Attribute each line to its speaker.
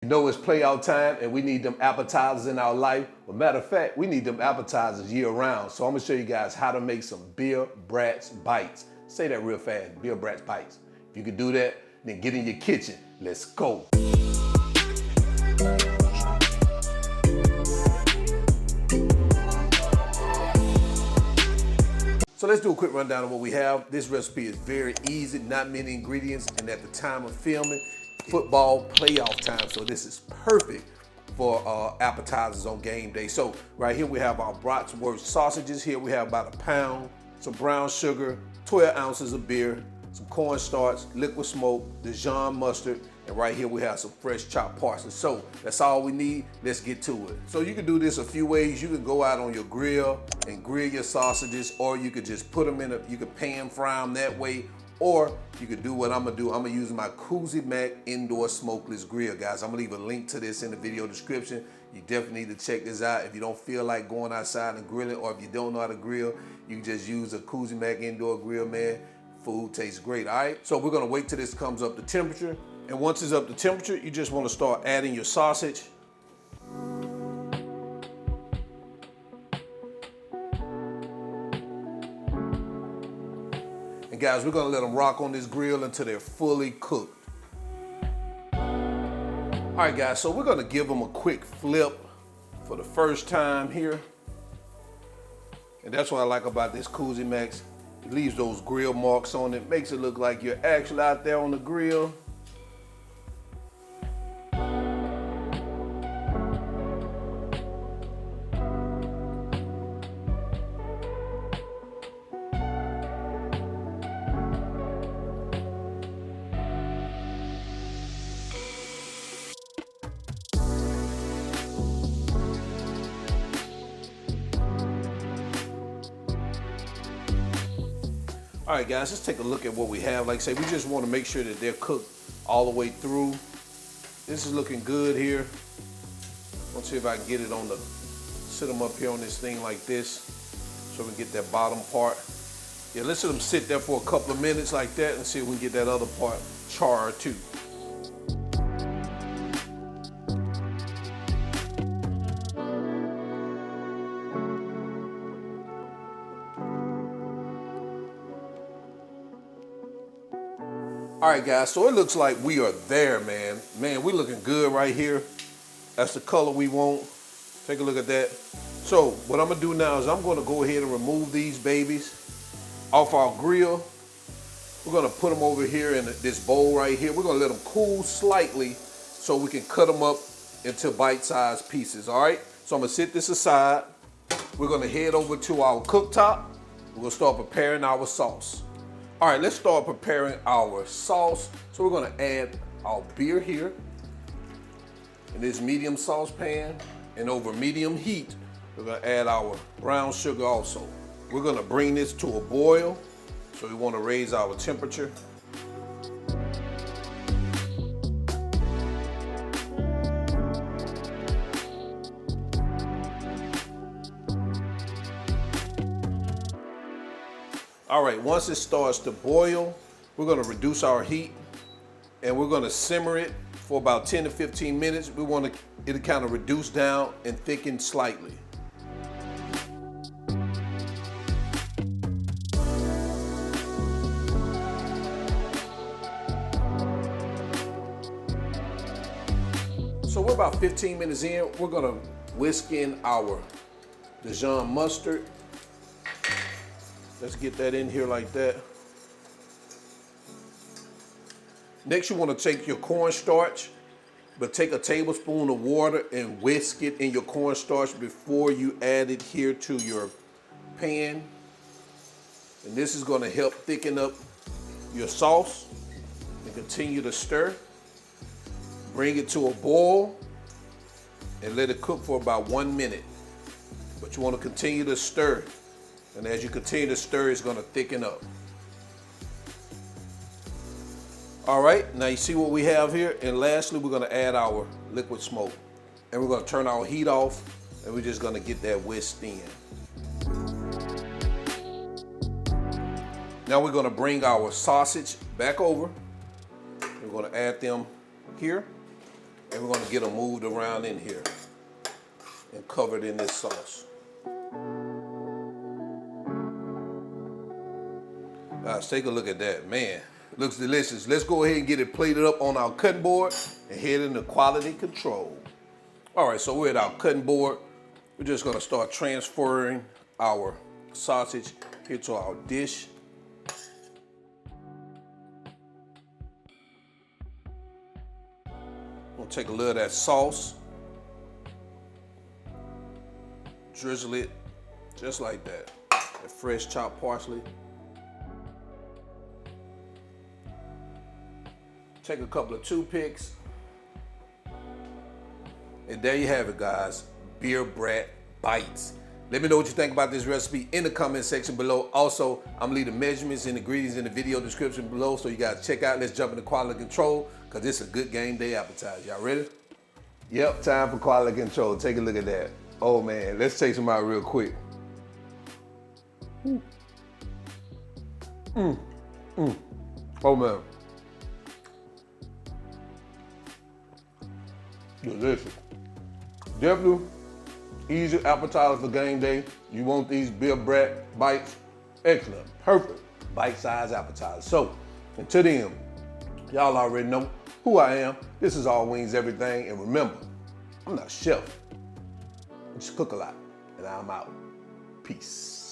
Speaker 1: know it's playout time and we need them appetizers in our life. But matter of fact, we need them appetizers year round. So I'm gonna show you guys how to make some Beer Brats Bites. Say that real fast, Beer Brats Bites. If you can do that, then get in your kitchen. Let's go. So let's do a quick rundown of what we have. This recipe is very easy, not many ingredients, and at the time of filming, football playoff time. So this is perfect for appetizers on game day. So right here we have our Bratwurst sausages. Here we have about a pound, some brown sugar, 12 ounces of beer, some cornstarch, liquid smoke, Dijon Mustard, and right here we have some fresh chopped parsley. So that's all we need. Let's get to it. So you can do this a few ways. You can go out on your grill and grill your sausages, or you could just put them you could pan fry them that way, or you could do what I'm gonna do. I'm gonna use my Cooktop indoor smokeless grill, guys. I'm gonna leave a link to this in the video description. You definitely need to check this out. If you don't feel like going outside and grilling, or if you don't know how to grill, you can just use a Cooktop indoor grill, man. Food tastes great, all right? So we're gonna wait till this comes up to temperature. And once it's up to temperature, you just wanna start adding your sausage. And guys, we're gonna let them rock on this grill until they're fully cooked. All right, guys, so we're gonna give them a quick flip for the first time here. And that's what I like about this Cooktop. It leaves those grill marks on it, makes it look like you're actually out there on the grill. All right, guys, let's take a look at what we have. Like I say, we just want to make sure that they're cooked all the way through. This is looking good here. Let's see if I can get it on the, sit them up here on this thing like this so we can get that bottom part. Yeah, let's let them sit there for a couple of minutes like that and see if we can get that other part charred too. All right, guys, so it looks like we are there, man. Man, we're looking good right here. That's the color we want. Take a look at that. So what I'm gonna do now is I'm gonna go ahead and remove these babies off our grill. We're gonna put them over here in this bowl right here. We're gonna let them cool slightly so we can cut them up into bite-sized pieces, all right? So I'm gonna set this aside. We're gonna head over to our cooktop. We're gonna start preparing our sauce. All right, let's start preparing our sauce. So we're gonna add our beer here in this medium saucepan, and over medium heat, we're gonna add our brown sugar also. We're gonna bring this to a boil, so we wanna raise our temperature. All right, once it starts to boil, we're gonna reduce our heat and we're gonna simmer it for about 10 to 15 minutes. We want it to kind of reduce down and thicken slightly. So we're about 15 minutes in. We're gonna whisk in our Dijon Mustard. Let's get that in here like that. Next, you want to take your cornstarch, but take a tablespoon of water and whisk it in your cornstarch before you add it here to your pan. And this is going to help thicken up your sauce. And continue to stir. Bring it to a boil and let it cook for about 1 minute. But you want to continue to stir. And as you continue to stir, it's gonna thicken up. All right, now you see what we have here. And lastly, we're gonna add our liquid smoke. And we're gonna turn our heat off, and we're just gonna get that whisked in. Now we're gonna bring our sausage back over. We're gonna add them here. And we're gonna get them moved around in here and covered in this sauce. Guys, take a look at that, man. Looks delicious. Let's go ahead and get it plated up on our cutting board and head into quality control. All right, so we're at our cutting board. We're just gonna start transferring our sausage here to our dish. We'll take a little of that sauce, drizzle it just like that. The fresh chopped parsley. Take a couple of toothpicks. And there you have it, guys. Beer Brat Bites. Let me know what you think about this recipe in the comment section below. Also, I'm leaving measurements and ingredients in the video description below, so you guys check out. Let's jump into quality control, because this is a good game day appetizer. Y'all ready? Yep, time for quality control. Take a look at that. Oh man, let's take some out real quick. Oh man. Delicious. Definitely easy appetizer for game day. You want these Beer Brat Bites? Excellent, perfect bite-sized appetizer. So, until then, y'all already know who I am. This is All Wings Everything, and remember, I'm not a chef. I just cook a lot, and I'm out. Peace.